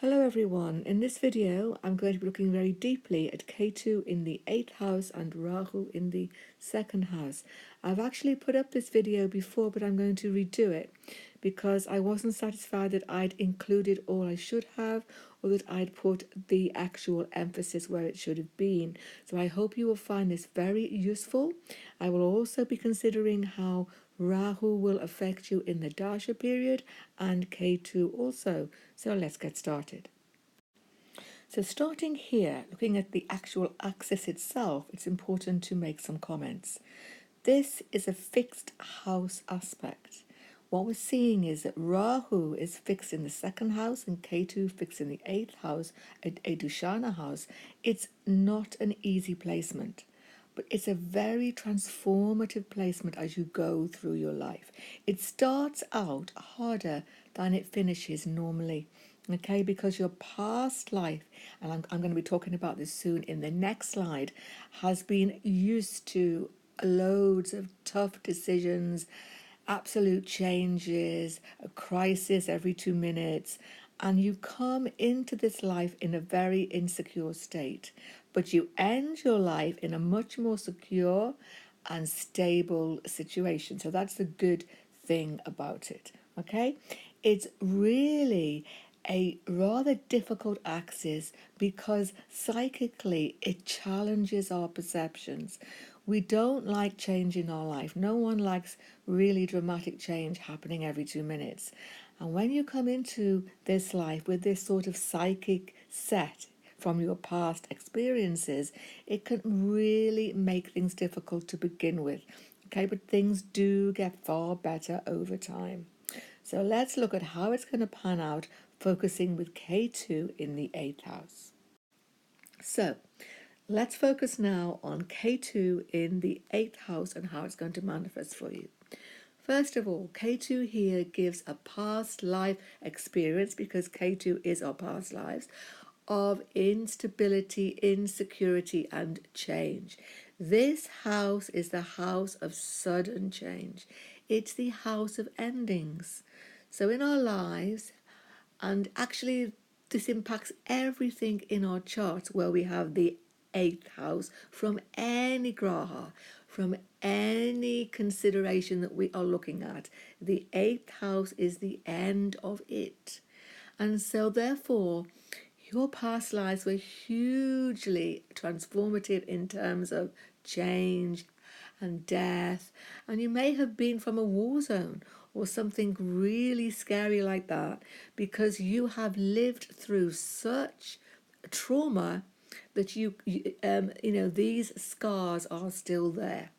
Hello everyone, in this video I'm going to be looking very deeply at Ketu in the 8th house and Rahu in the 2nd house. I've actually put up this video before, but I'm going to redo it because I wasn't satisfied that I'd included all I should have, or that I'd put the actual emphasis where it should have been. So I hope you will find this very useful. I will also be considering how Rahu will affect you in the Dasha period and Ketu also. So let's get started. So starting here, looking at the actual axis itself, it's important to make some comments. This is a fixed house aspect. What we're seeing is that Rahu is fixed in the 2nd house and Ketu fixed in the 8th house, a Dushana house. It's not an easy placement, but it's a very transformative placement as you go through your life. It starts out harder than it finishes normally, okay, because your past life, and I'm going to be talking about this soon in the next slide, has been used to loads of tough decisions, absolute changes, a crisis every 2 minutes, and you come into this life in a very insecure state, but you end your life in a much more secure and stable situation. So that's the good thing about it, okay? It's really a rather difficult axis because psychically it challenges our perceptions. We don't like change in our life. No one likes really dramatic change happening every 2 minutes. And when you come into this life with this sort of psychic set from your past experiences, it can really make things difficult to begin with. Okay, but things do get far better over time. So let's look at how it's going to pan out, focusing with K2 in the 8th house. So let's focus now on K2 in the 8th house and how it's going to manifest for you. First of all, K2 here gives a past life experience, because K2 is our past lives, of instability, insecurity, and change. This house is the house of sudden change. It's the house of endings. So in our lives, and actually this impacts everything in our charts where we have the 8th house from any graha, from any consideration that we are looking at. The 8th house is the end of it. And so therefore, your past lives were hugely transformative in terms of change and death, and you may have been from a war zone or something really scary like that, because you have lived through such trauma that these scars are still there.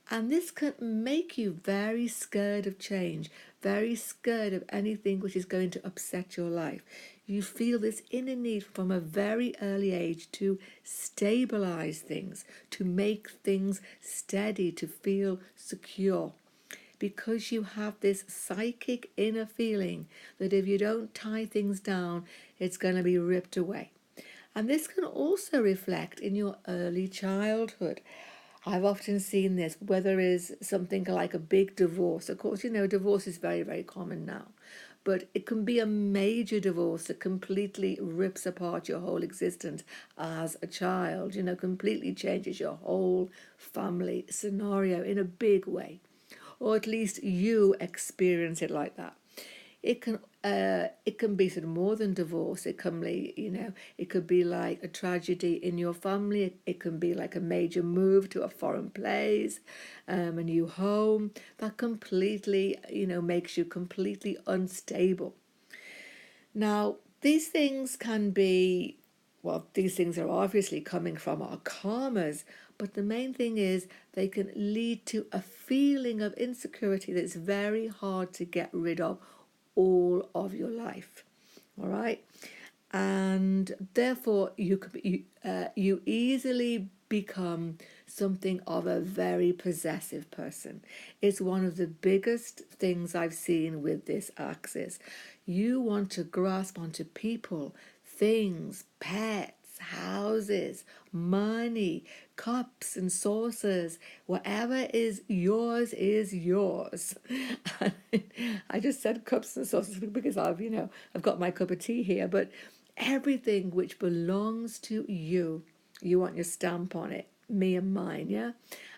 And this can make you very scared of change, very scared of anything which is going to upset your life. You feel this inner need from a very early age to stabilize things, to make things steady, to feel secure, because you have this psychic inner feeling that if you don't tie things down, it's going to be ripped away. And this can also reflect in your early childhood. I've often seen this, whether it's something like a big divorce. Of course, divorce is very, very common now. But it can be a major divorce that completely rips apart your whole existence as a child, completely changes your whole family scenario in a big way. Or at least you experience it like that. It can be sort of more than divorce. It can be, it could be like a tragedy in your family. It can be like a major move to a foreign place, a new home that completely, makes you completely unstable. Now, these things can be, well, these things are obviously coming from our karmas, but the main thing is they can lead to a feeling of insecurity that's very hard to get rid of all of your life. All right, and therefore you easily become something of a very possessive person. It's one of the biggest things I've seen with this axis. You want to grasp onto people, things, pets, houses, money, cups and saucers. Whatever is yours is yours. I just said cups and saucers because I've got my cup of tea here, but everything which belongs to you, you want your stamp on it, me and mine, yeah?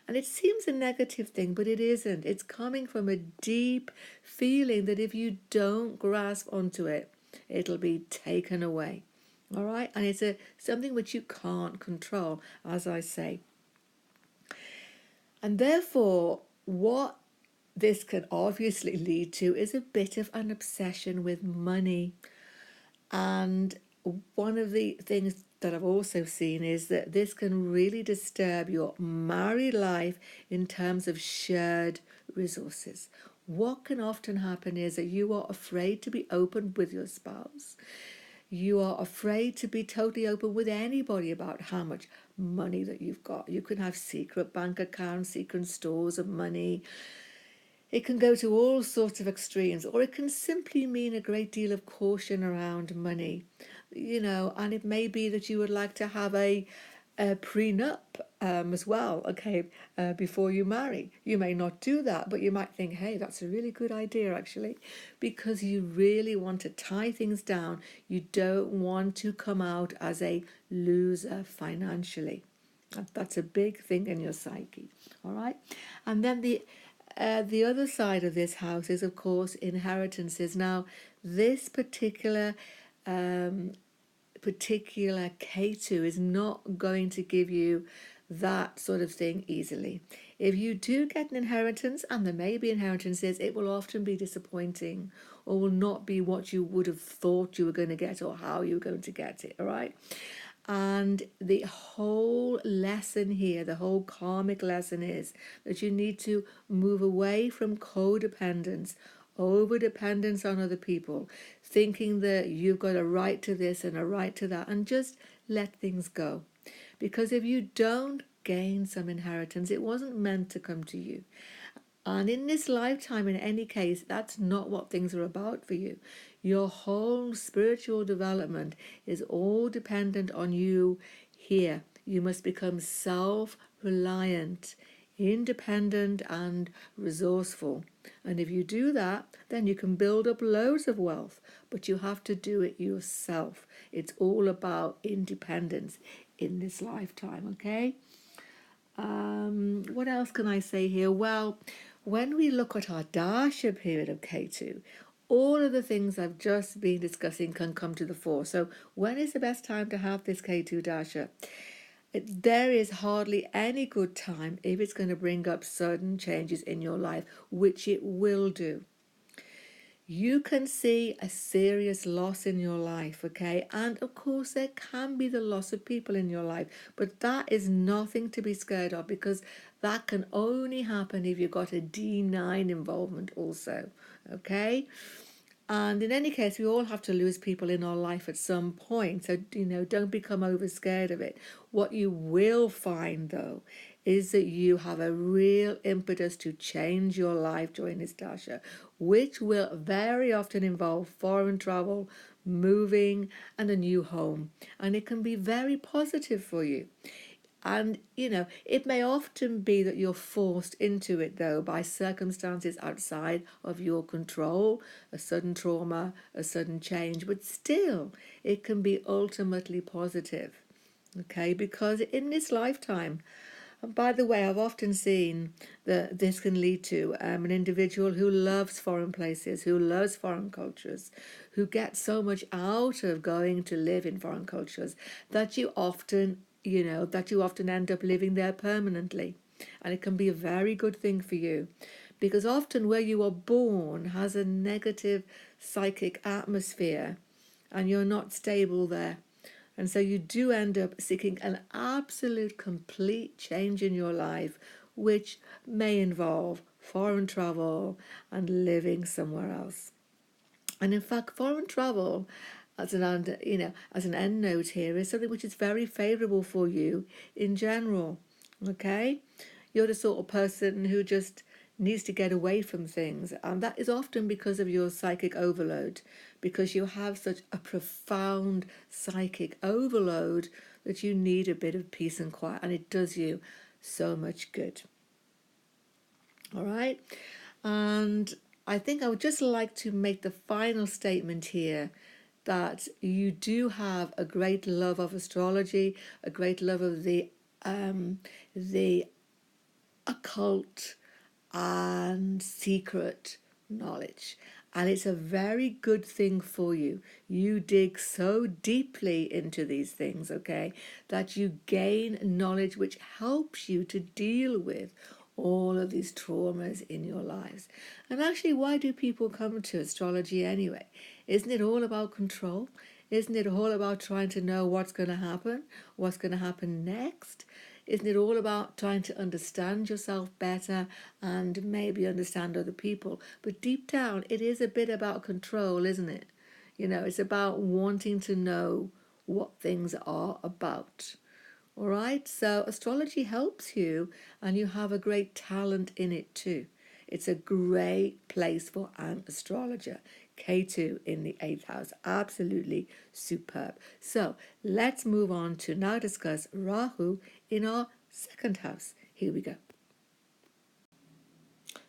And it seems a negative thing, but it isn't. It's coming from a deep feeling that if you don't grasp onto it, it'll be taken away. All right? And it's something which you can't control, as I say. And therefore, what this can obviously lead to is a bit of an obsession with money. And one of the things that I've also seen is that this can really disturb your married life in terms of shared resources. What can often happen is that you are afraid to be open with your spouse. You are afraid to be totally open with anybody about how much money that you've got. You can have secret bank accounts, secret stores of money. It can go to all sorts of extremes, or it can simply mean a great deal of caution around money, and it may be that you would like to have a prenup as well, okay, before you marry. You may not do that, but you might think, hey, that's a really good idea, actually, because you really want to tie things down. You don't want to come out as a loser financially. That's a big thing in your psyche, all right? And then the other side of this house is, of course, inheritances. Now, this particular Ketu is not going to give you that sort of thing easily. If you do get an inheritance, and there may be inheritances, it will often be disappointing or will not be what you would have thought you were going to get or how you were going to get it, all right? And the whole lesson here, the whole karmic lesson is that you need to move away from codependence, over-dependence on other people, thinking that you've got a right to this and a right to that, and just let things go. Because if you don't gain some inheritance, it wasn't meant to come to you. And in this lifetime, in any case, that's not what things are about for you. Your whole spiritual development is all dependent on you here. You must become self-reliant, independent and resourceful. And if you do that, then you can build up loads of wealth, but you have to do it yourself. It's all about independence in this lifetime, okay? What else can I say here? Well, when we look at our Dasha period of Ketu, all of the things I've just been discussing can come to the fore. So when is the best time to have this Ketu Dasha? There is hardly any good time if it's going to bring up sudden changes in your life, which it will do. You can see a serious loss in your life, okay? And of course, there can be the loss of people in your life, but that is nothing to be scared of, because that can only happen if you've got a D9 involvement also, okay? And in any case, we all have to lose people in our life at some point. So, don't become over scared of it. What you will find, though, is that you have a real impetus to change your life during this Dasha, which will very often involve foreign travel, moving, and a new home. And it can be very positive for you. And, it may often be that you're forced into it, though, by circumstances outside of your control, a sudden trauma, a sudden change, but still, it can be ultimately positive, okay? Because in this lifetime, and by the way, I've often seen that this can lead to an individual who loves foreign places, who loves foreign cultures, who gets so much out of going to live in foreign cultures that you often end up living there permanently. And it can be a very good thing for you, because often where you are born has a negative psychic atmosphere and you're not stable there. And so you do end up seeking an absolute complete change in your life, which may involve foreign travel and living somewhere else. And in fact, foreign travel, as an end note here, is something which is very favourable for you in general. Okay, you're the sort of person who just needs to get away from things. And that is often because of your psychic overload, because you have such a profound psychic overload that you need a bit of peace and quiet, and it does you so much good. All right. And I think I would just like to make the final statement here that you do have a great love of astrology, a great love of the occult and secret knowledge. And it's a very good thing for you. You dig so deeply into these things, okay, that you gain knowledge which helps you to deal with all of these traumas in your lives. And actually, why do people come to astrology anyway? Isn't it all about control? Isn't it all about trying to know what's going to happen, what's going to happen next? Isn't it all about trying to understand yourself better and maybe understand other people? But deep down, it is a bit about control, isn't it? You know, it's about wanting to know what things are about. All right, so astrology helps you, and you have a great talent in it too. It's a great place for an astrologer. Ketu in the 8th house, absolutely superb. So let's move on to now discuss Rahu in our 2nd house. Here we go.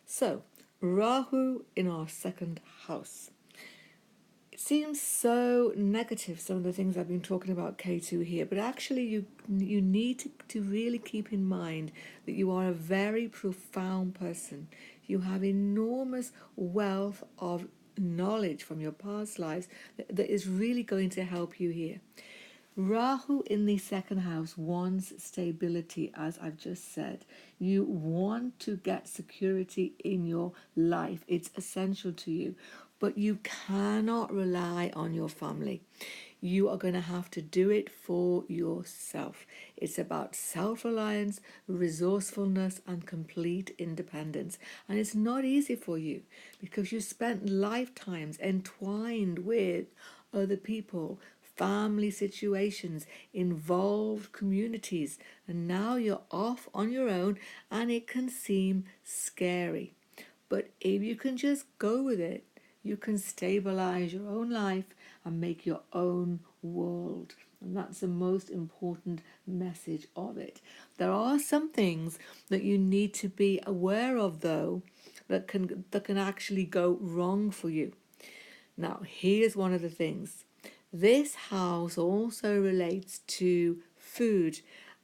So Rahu in our 2nd house. It seems so negative, some of the things I've been talking about Ketu here, but actually you need to really keep in mind that you are a very profound person. You have enormous wealth of knowledge from your past lives that is really going to help you here. Rahu in the 2nd house wants stability, as I've just said. You want to get security in your life. It's essential to you. But you cannot rely on your family. You are going to have to do it for yourself. It's about self-reliance, resourcefulness, and complete independence. And it's not easy for you because you spent lifetimes entwined with other people, family situations, involved communities, and now you're off on your own, and it can seem scary. But if you can just go with it, you can stabilize your own life and make your own world. And that's the most important message of it. There are some things that you need to be aware of, though, that can actually go wrong for you. Now, here's one of the things. This house also relates to food.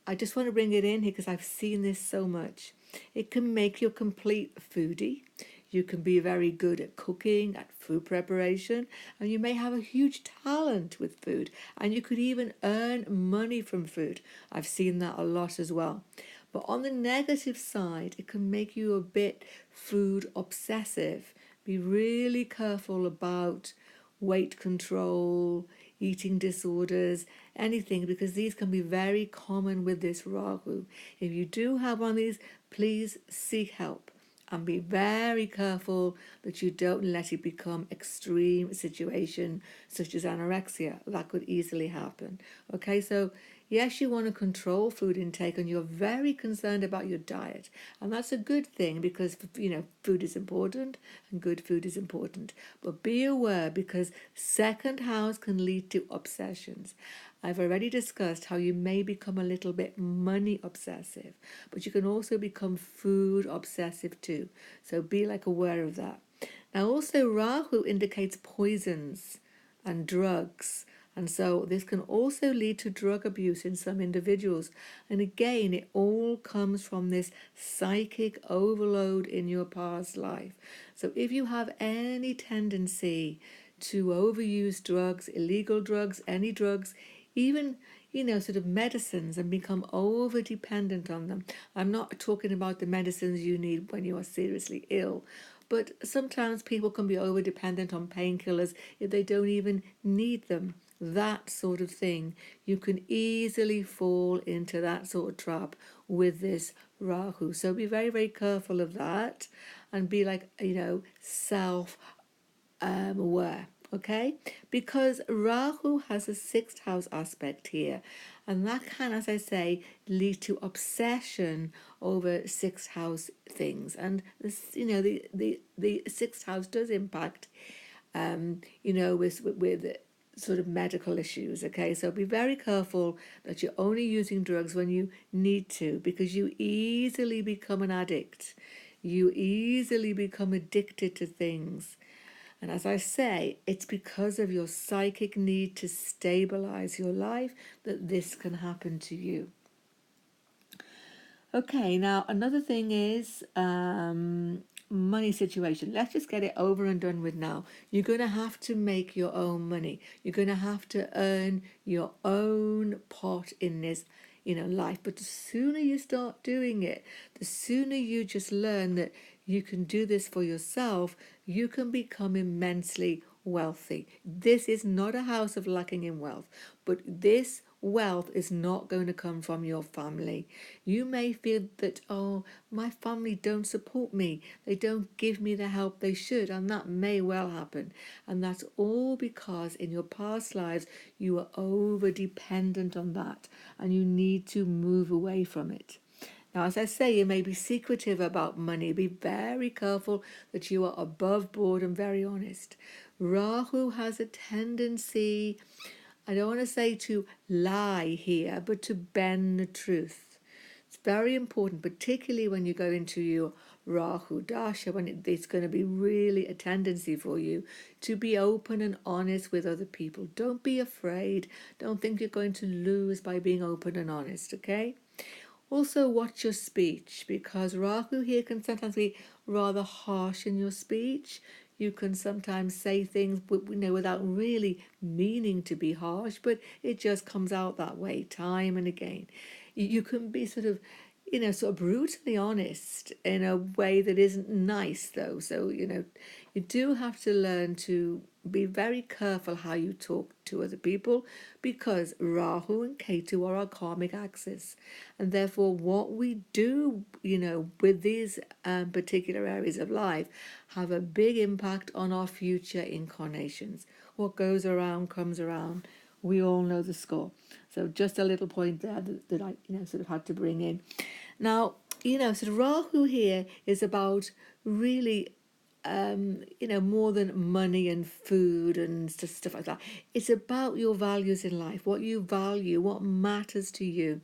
I just want to bring it in here because I've seen this so much. It can make you a complete foodie. You can be very good at cooking, at food preparation, and you may have a huge talent with food, and you could even earn money from food. I've seen that a lot as well. But on the negative side, it can make you a bit food obsessive. Be really careful about weight control, eating disorders, anything, because these can be very common with this Rahu. If you do have one of these, please seek help. And be very careful that you don't let it become extreme situation such as anorexia. That could easily happen. Okay, so yes, you want to control food intake and you're very concerned about your diet. And that's a good thing because, you know, food is important and good food is important. But be aware because 2nd house can lead to obsessions. I've already discussed how you may become a little bit money obsessive, but you can also become food obsessive too. So be aware of that. Now also Rahu indicates poisons and drugs. And so this can also lead to drug abuse in some individuals. And again, it all comes from this psychic overload in your past life. So if you have any tendency to overuse drugs, illegal drugs, any drugs, even, you know, sort of medicines and become over dependent on them. I'm not talking about the medicines you need when you are seriously ill, but sometimes people can be over dependent on painkillers if they don't even need them. That sort of thing. You can easily fall into that sort of trap with this Rahu. So be very, very careful of that and be self aware. okay? Because Rahu has a sixth house aspect here, and that can, as I say, lead to obsession over sixth house things. And this, the sixth house does impact, with sort of medical issues, okay? So be very careful that you're only using drugs when you need to, because you easily become an addict. You easily become addicted to things. And as I say, it's because of your psychic need to stabilize your life that this can happen to you. Okay, now another thing is money situation. Let's just get it over and done with now. You're going to have to make your own money. You're going to have to earn your own pot in this, life. But the sooner you start doing it, the sooner you just learn that you can do this for yourself, you can become immensely wealthy. This is not a house of lacking in wealth, but this wealth is not going to come from your family. You may feel that, oh, my family don't support me, they don't give me the help they should, and that may well happen. And that's all because in your past lives you were over dependent on that, and you need to move away from it. Now, as I say, you may be secretive about money. Be very careful that you are above board and very honest. Rahu has a tendency, I don't want to say to lie here, but to bend the truth. It's very important, particularly when you go into your Rahu Dasha, when it's going to be really a tendency for you to be open and honest with other people. Don't be afraid. Don't think you're going to lose by being open and honest, okay? Also, watch your speech, because Rahu here can sometimes be rather harsh in your speech. You can sometimes say things without really meaning to be harsh, but it just comes out that way time and again. You can be sort of brutally honest in a way that isn't nice, though. So, you do have to learn to be very careful how you talk to other people, because Rahu and Ketu are our karmic axis. And therefore, what we do, with these particular areas of life have a big impact on our future incarnations. What goes around comes around. We all know the score. So just a little point there that I sort of had to bring in. Now, sort of Rahu here is about really more than money and food and stuff like that. It's about your values in life, what you value, what matters to you.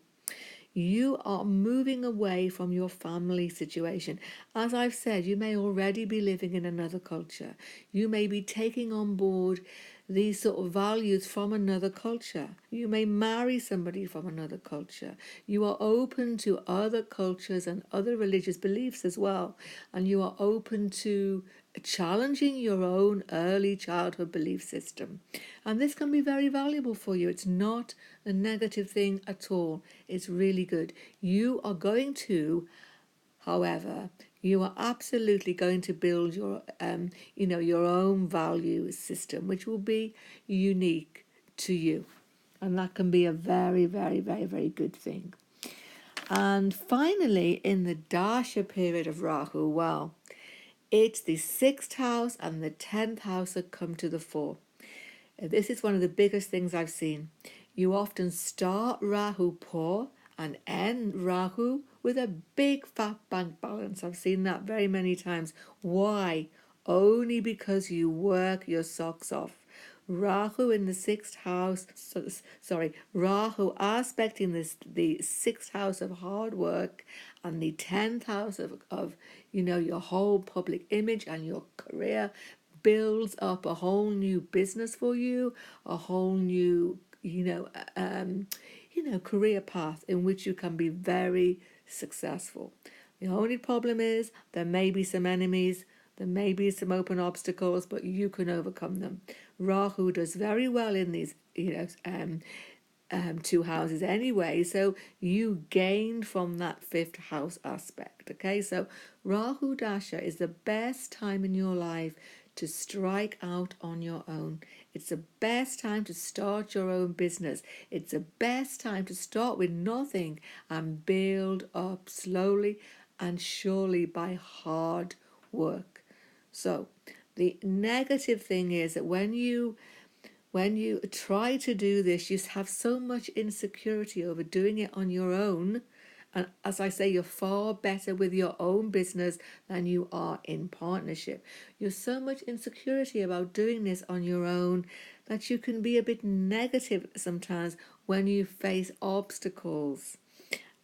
You are moving away from your family situation. As I've said, you may already be living in another culture. You may be taking on board these sort of values from another culture. You may marry somebody from another culture. You are open to other cultures and other religious beliefs as well. And you are open to challenging your own early childhood belief system. And this can be very valuable for you. It's not a negative thing at all. It's really good. You are going to, however, you are absolutely going to build your, your own value system, which will be unique to you. And that can be a very, very, very, very good thing. And finally, in the Dasha period of Rahu, well, it's the 6th house and the 10th house that come to the fore. This is one of the biggest things I've seen. You often start Rahu poor and end Rahu with a big fat bank balance. I've seen that very many times. Why? Only because you work your socks off. Rahu in the 6th house, Rahu aspecting the 6th house of hard work and the 10th house of your whole public image and your career builds up a whole new business for you, a whole new, career path in which you can be very successful. The only problem is there may be some enemies, there may be some open obstacles, but you can overcome them. Rahu does very well in these, two houses anyway, so you gain from that 5th house aspect. Okay, so Rahu Dasha is the best time in your life to strike out on your own. It's the best time to start your own business. It's the best time to start with nothing and build up slowly and surely by hard work. So The negative thing is that when you try to do this, you have so much insecurity over doing it on your own. And as I say, you're far better with your own business than you are in partnership. You're so much insecurity about doing this on your own that you can be a bit negative sometimes when you face obstacles.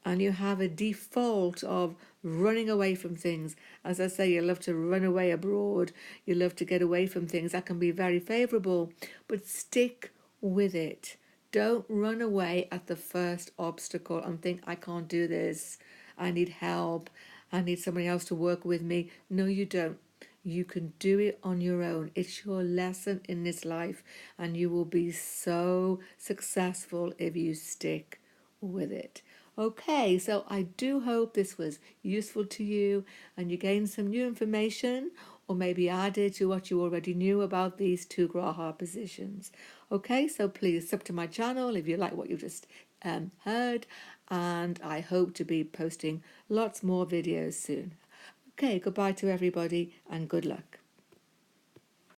And you have a default of running away from things. As I say, you love to run away abroad, you love to get away from things. That can be very favourable, but stick with it. Don't run away at the first obstacle and think, I can't do this, I need help, I need somebody else to work with me. No, you don't. You can do it on your own. It's your lesson in this life, and you will be so successful if you stick with it. Okay, so I do hope this was useful to you and you gained some new information or maybe added to what you already knew about these two Graha positions. Okay, so please sub to my channel if you like what you just heard, and I hope to be posting lots more videos soon. Okay, goodbye to everybody and good luck.